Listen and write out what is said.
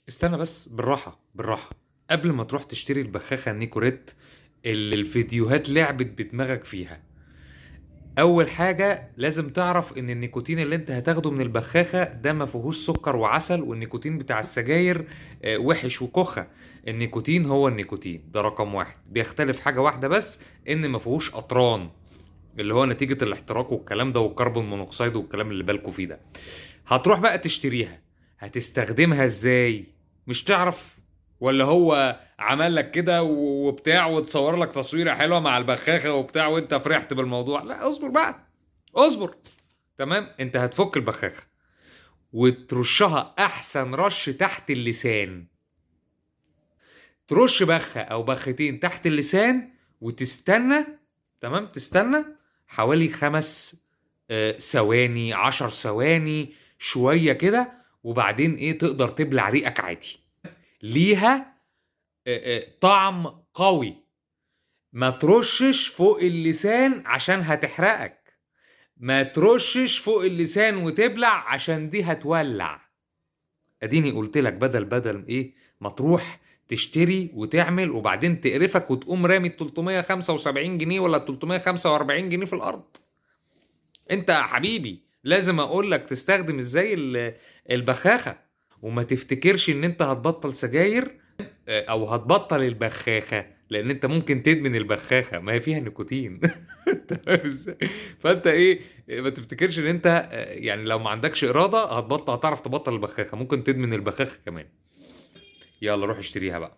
استنى بس، بالراحة بالراحة. قبل ما تروح تشتري البخاخة النيكوريت اللي الفيديوهات لعبت بدماغك فيها، اول حاجة لازم تعرف ان النيكوتين اللي انت هتاخده من البخاخة ده ما فيهوش سكر وعسل، والنيكوتين بتاع السجاير وحش وكخة. النيكوتين هو النيكوتين ده رقم واحد، بيختلف حاجة واحدة بس، ان ما فيهوش قطران اللي هو نتيجة الاحتراق والكلام ده والكربون مونوكسيد والكلام اللي بالكوا فيه ده. هتروح بقى تشتريها، هتستخدمها ازاي؟ مش تعرف؟ ولا هو عمل لك كده وبتاع وتصور لك تصويره حلوه مع البخاخه وبتاع وانت فرحت بالموضوع؟ لا، اصبر بقى، اصبر. تمام، انت هتفك البخاخه وترشها احسن رش تحت اللسان. ترش بخه او بختين تحت اللسان وتستنى. تمام، تستنى حوالي 5 ثواني 10 ثواني شوية كده، وبعدين ايه تقدر تبلع ريقك عادي. ليها طعم قوي. ما ترشش فوق اللسان عشان هتحرقك. ما ترشش فوق اللسان وتبلع عشان دي هتولع. اديني قلت لك بدل ايه ما تروح تشتري وتعمل وبعدين تقرفك وتقوم رامي 375 جنيه ولا 345 جنيه في الارض. انت يا حبيبي لازم اقول لك تستخدم ازاي البخاخة، وما تفتكرش ان انت هتبطل سجاير او هتبطل البخاخة، لان انت ممكن تدمن البخاخة، ما هي فيها نيكوتين. تمام ازاي؟ فانت ايه، ما تفتكرش ان انت يعني لو ما عندكش ارادة هتعرف تبطل البخاخة، ممكن تدمن البخاخة كمان. يلا روح اشتريها بقى.